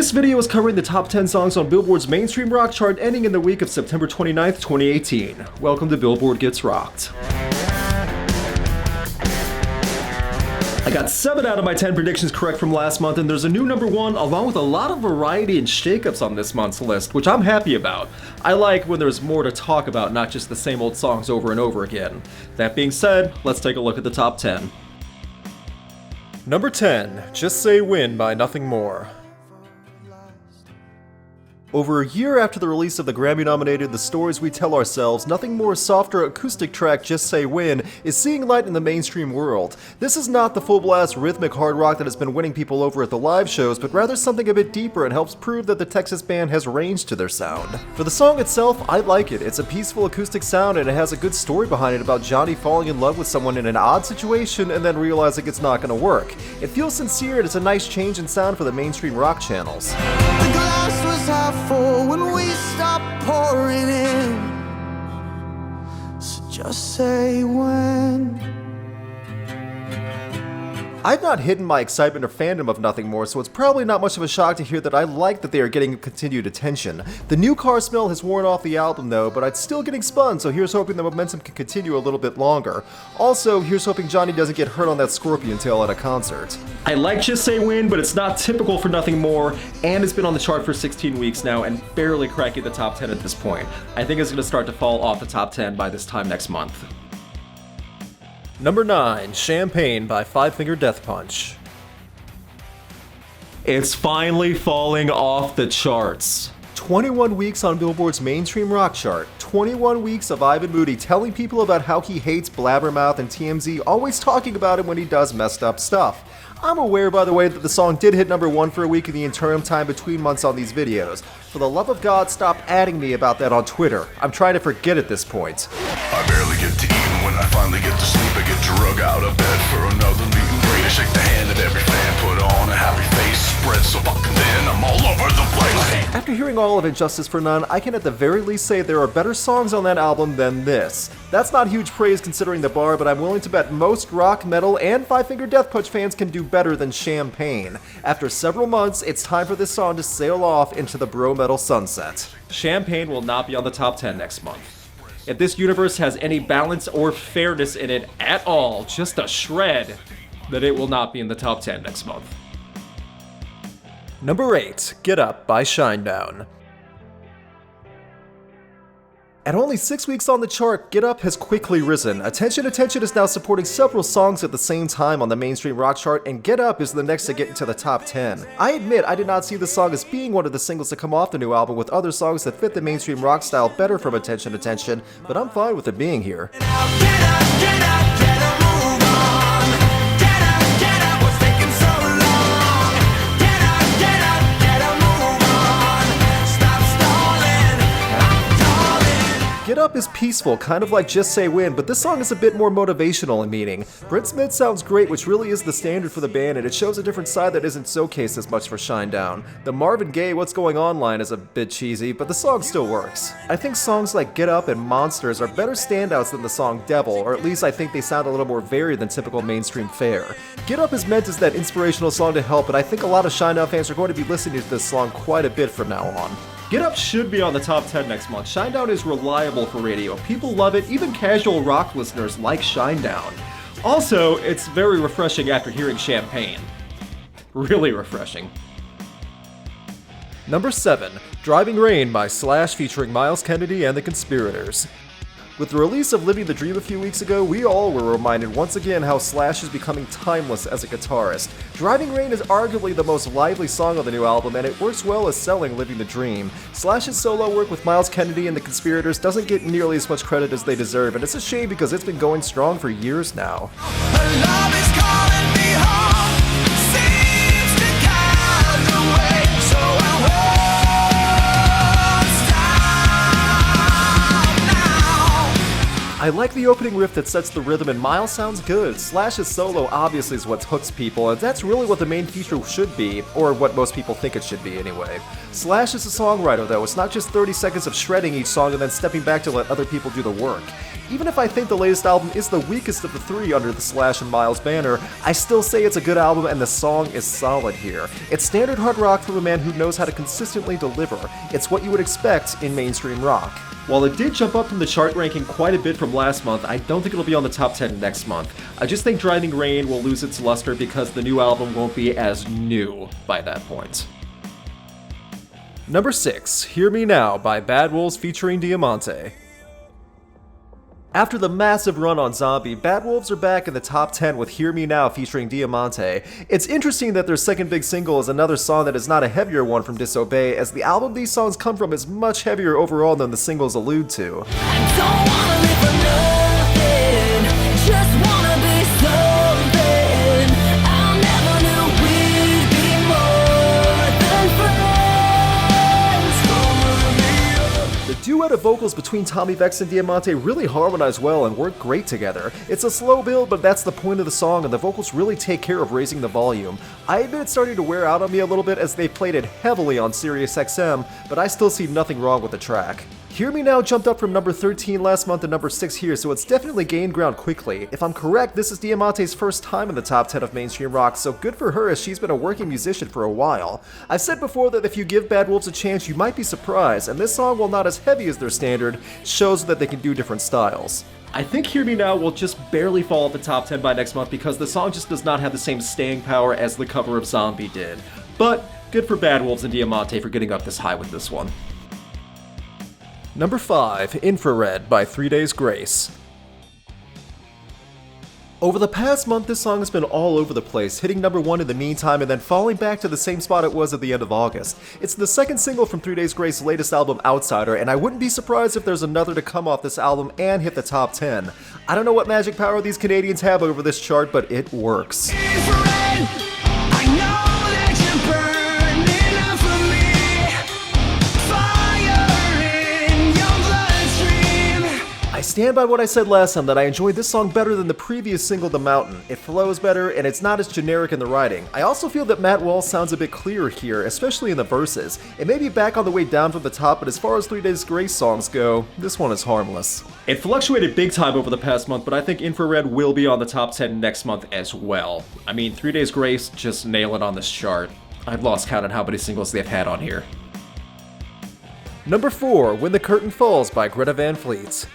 This video is covering the top 10 songs on Billboard's mainstream rock chart ending in the week of September 29th, 2018. Welcome to Billboard Gets Rocked. I got 7 out of my 10 predictions correct from last month, and there's a new number 1 along with a lot of variety and shakeups on this month's list, which I'm happy about. I like when there's more to talk about, not just the same old songs over and over again. That being said, let's take a look at the top 10. Number 10, Just Say When by Nothing More. Over a year after the release of the Grammy-nominated The Stories We Tell Ourselves, Nothing More's softer acoustic track Just Say When is seeing light in the mainstream world. This is not the full-blast rhythmic hard rock that has been winning people over at the live shows, but rather something a bit deeper and helps prove that the Texas band has range to their sound. For the song itself, I like it. It's a peaceful acoustic sound and it has a good story behind it about Johnny falling in love with someone in an odd situation and then realizing it's not going to work. It feels sincere and it's a nice change in sound for the mainstream rock channels. The glass was half full when we stopped pouring in. So just say when. I've not hidden my excitement or fandom of Nothing More, so it's probably not much of a shock to hear that I like that they are getting continued attention. The new car smell has worn off the album though, but it's still getting spun, so here's hoping the momentum can continue a little bit longer. Also, here's hoping Johnny doesn't get hurt on that scorpion tail at a concert. I like Just Say When, but it's not typical for Nothing More, and it's been on the chart for 16 weeks now and barely cracking the top 10 at this point. I think it's going to start to fall off the top 10 by this time next month. Number 9, Champagne by Five Finger Death Punch. It's finally falling off the charts. 21 weeks on Billboard's mainstream rock chart, 21 weeks of Ivan Moody telling people about how he hates Blabbermouth and TMZ always talking about him when he does messed up stuff. I'm aware, by the way, that the song did hit number 1 for a week in the interim time between months on these videos. For the love of God, stop adding me about that on Twitter. I'm trying to forget at this point. I barely get to eat, and when I finally get to sleep, I get drug out of bed for another meet and greet. I shake the hand of every fan, put on a happy face, spread so fucking thin, I'm all over the place. After hearing all of Injustice for None, I can at the very least say there are better songs on that album than this. That's not huge praise considering the bar, but I'm willing to bet most rock, metal, and Five Finger Death Punch fans can do better than Champagne. After several months, it's time for this song to sail off into the bro metal sunset. Champagne will not be on the top 10 next month. If this universe has any balance or fairness in it at all, just a shred, then it will not be in the top 10 next month. Number 8, Get Up by Shinedown. At only 6 weeks on the chart, Get Up has quickly risen. Attention is now supporting several songs at the same time on the mainstream rock chart, and Get Up is the next to get into the top 10. I admit I did not see the song as being one of the singles to come off the new album with other songs that fit the mainstream rock style better from Attention, but I'm fine with it being here. Get up, get up, get a move on. Get up, what's taking so long? Get up, get a move on. Stop stalling, I'm calling. Get Up is peaceful, kind of like Just Say When, but this song is a bit more motivational in meaning. Brent Smith sounds great, which really is the standard for the band, and it shows a different side that isn't showcased as much for Shinedown. The Marvin Gaye What's Going On line is a bit cheesy, but the song still works. I think songs like Get Up and Monsters are better standouts than the song Devil, or at least I think they sound a little more varied than typical mainstream fare. Get Up is meant as that inspirational song to help, but I think a lot of Shinedown fans are going to be listening to this song quite a bit from now on. Get Up should be on the top 10 next month. Shinedown is reliable for radio. People love it, even casual rock listeners like Shinedown. Also, it's very refreshing after hearing Champagne. Really refreshing. Number 7, Driving Rain by Slash featuring Myles Kennedy and the Conspirators. With the release of Living the Dream a few weeks ago, we all were reminded once again how Slash is becoming timeless as a guitarist. Driving Rain is arguably the most lively song on the new album, and it works well as selling Living the Dream. Slash's solo work with Myles Kennedy and the Conspirators doesn't get nearly as much credit as they deserve, and it's a shame because it's been going strong for years now. Her love is calling me home, seems to guide the way, so I won't stop now. I like the opening riff that sets the rhythm, and Myles sounds good. Slash's solo obviously is what hooks people, and that's really what the main feature should be, or what most people think it should be anyway. Slash is a songwriter though, it's not just 30 seconds of shredding each song and then stepping back to let other people do the work. Even if I think the latest album is the weakest of the three under the Slash and Myles banner, I still say it's a good album and the song is solid here. It's standard hard rock from a man who knows how to consistently deliver. It's what you would expect in mainstream rock. While it did jump up from the chart ranking quite a bit from last month, I don't think it'll be on the top 10 next month. I just think Driving Rain will lose its luster because the new album won't be as new by that point. Number 6, Hear Me Now by Bad Wolves featuring Diamante. After the massive run on Zombie, Bad Wolves are back in the top 10 with Hear Me Now featuring Diamante. It's interesting that their second big single is another song that is not a heavier one from Disobey, as the album these songs come from is much heavier overall than the singles allude to. The duet of vocals between Tommy Vex and Diamante really harmonize well and work great together. It's a slow build, but that's the point of the song, and the vocals really take care of raising the volume. I admit it's starting to wear out on me a little bit as they played it heavily on SiriusXM, but I still see nothing wrong with the track. Hear Me Now jumped up from number 13 last month to number 6 here, so it's definitely gained ground quickly. If I'm correct, this is Diamante's first time in the top 10 of mainstream rock, so good for her as she's been a working musician for a while. I've said before that if you give Bad Wolves a chance, you might be surprised, and this song, while not as heavy as their standard, shows that they can do different styles. I think Hear Me Now will just barely fall off the top 10 by next month because the song just does not have the same staying power as the cover of Zombie did. But good for Bad Wolves and Diamante for getting up this high with this one. Number 5, Infra-Red by 3 Days Grace. Over the past month, this song has been all over the place, hitting number 1 in the meantime and then falling back to the same spot it was at the end of August. It's the second single from 3 Days Grace's latest album, Outsider, and I wouldn't be surprised if there's another to come off this album and hit the top 10. I don't know what magic power these Canadians have over this chart, but it works. Infrared, I know that you're burning up for me. Fire in your bloodstream. I stand by what I said last time that I enjoyed this song better than the previous single, The Mountain. It flows better, and it's not as generic in the writing. I also feel that Matt Walsh sounds a bit clearer here, especially in the verses. It may be back on the way down from the top, but as far as 3 Days Grace songs go, this one is harmless. It fluctuated big time over the past month, but I think Infra-Red will be on the top 10 next month as well. I mean, 3 Days Grace just nail it on this chart. I've lost count on how many singles they've had on here. Number 4, When the Curtain Falls by Greta Van Fleet.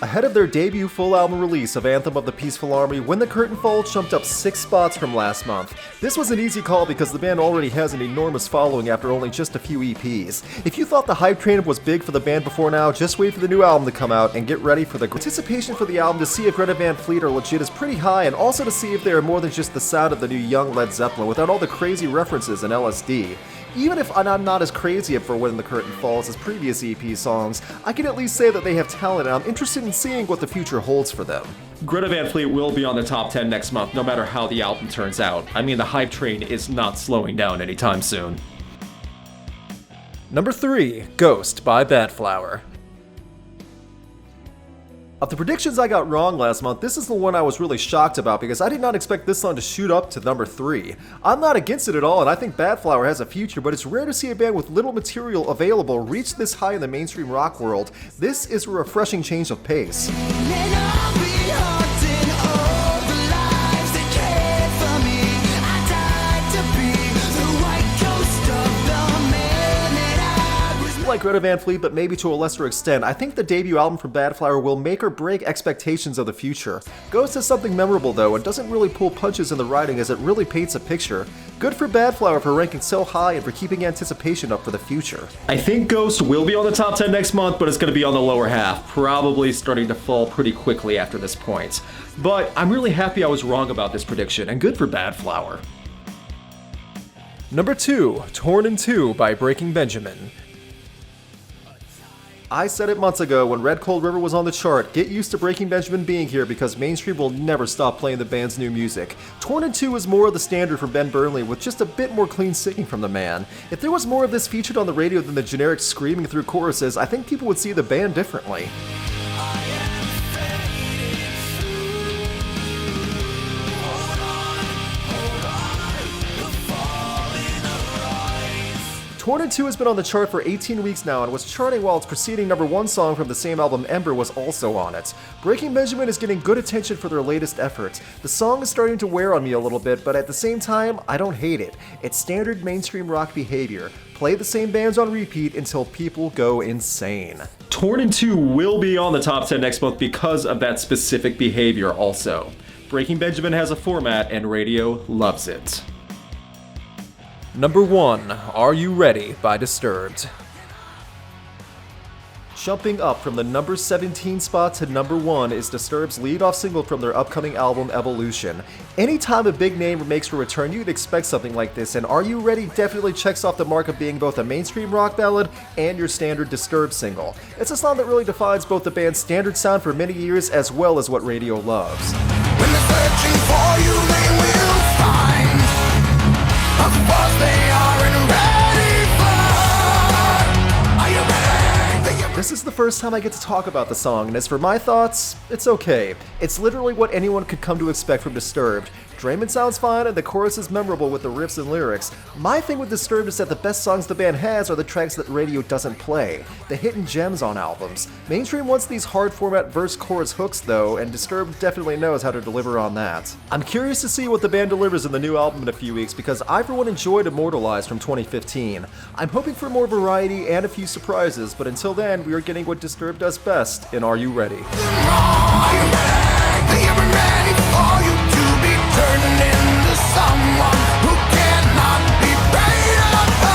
Ahead of their debut full album release of Anthem of the Peaceful Army, When the Curtain Falls jumped up 6 spots from last month. This was an easy call because the band already has an enormous following after only just a few EPs. If you thought the hype train was big for the band before now, just wait for the new album to come out and get ready for the anticipation for the album to see if Greta Van Fleet are legit is pretty high, and also to see if they are more than just the sound of the new young Led Zeppelin without all the crazy references and LSD. Even if I'm not as crazy for When the Curtain Falls as previous EP songs, I can at least say that they have talent, and I'm interested in seeing what the future holds for them. Greta Van Fleet will be on the top 10 next month, no matter how the album turns out. I mean, the hype train is not slowing down anytime soon. Number 3, Ghost by Badflower. Of the predictions I got wrong last month, this is the one I was really shocked about because I did not expect this song to shoot up to number 3. I'm not against it at all, and I think Badflower has a future, but it's rare to see a band with little material available reach this high in the mainstream rock world. This is a refreshing change of pace. Like Greta Van Fleet, but maybe to a lesser extent, I think the debut album from Badflower will make or break expectations of the future. Ghost has something memorable though, and doesn't really pull punches in the writing as it really paints a picture. Good for Badflower for ranking so high and for keeping anticipation up for the future. I think Ghost will be on the top 10 next month, but it's going to be on the lower half, probably starting to fall pretty quickly after this point. But I'm really happy I was wrong about this prediction, and good for Badflower. Number 2, Torn in Two by Breaking Benjamin. I said it months ago when Red Cold River was on the chart, get used to Breaking Benjamin being here because mainstream will never stop playing the band's new music. Torn in Two is more of the standard from Ben Burnley with just a bit more clean singing from the man. If there was more of this featured on the radio than the generic screaming through choruses, I think people would see the band differently. Torn in Two has been on the chart for 18 weeks now and was charting while its preceding #1 song from the same album, Ember, was also on it. Breaking Benjamin is getting good attention for their latest effort. The song is starting to wear on me a little bit, but at the same time, I don't hate it. It's standard mainstream rock behavior. Play the same bands on repeat until people go insane. Torn in Two will be on the top 10 next month because of that specific behavior also. Breaking Benjamin has a format and radio loves it. Number 1, Are You Ready by Disturbed. Jumping up from the number 17 spot to number 1 is Disturbed's lead-off single from their upcoming album Evolution. Anytime a big name makes a return, you'd expect something like this, and Are You Ready definitely checks off the mark of being both a mainstream rock ballad and your standard Disturbed single. It's a song that really defines both the band's standard sound for many years as well as what radio loves. When they're searching for you, they will find. Of course they aren't ready for. Are you ready? This is the first time I get to talk about the song, and as for my thoughts, it's okay. It's literally what anyone could come to expect from Disturbed. Draymond sounds fine, and the chorus is memorable with the riffs and lyrics. My thing with Disturbed is that the best songs the band has are the tracks that radio doesn't play, the hidden gems on albums. Mainstream wants these hard format verse-chorus hooks though, and Disturbed definitely knows how to deliver on that. I'm curious to see what the band delivers in the new album in a few weeks because I for one enjoyed Immortalized from 2015. I'm hoping for more variety and a few surprises, but until then, we are getting what Disturbed does best in Are You Ready? Are you ready? They aren't ready for you to be turning into someone who cannot be preyed upon.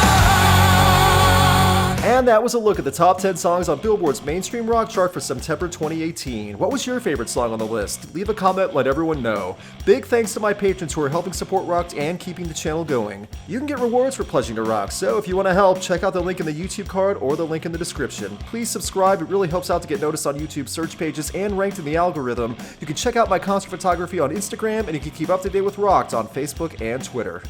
And that was a look at the top 10 songs on Billboard's mainstream rock chart for September 2018. What was your favorite song on the list? Leave a comment, let everyone know. Big thanks to my patrons who are helping support Rocked and keeping the channel going. You can get rewards for pledging to Rock, so if you want to help, check out the link in the YouTube card or the link in the description. Please subscribe, it really helps out to get noticed on YouTube search pages and ranked in the algorithm. You can check out my concert photography on Instagram, and you can keep up to date with Rocked on Facebook and Twitter.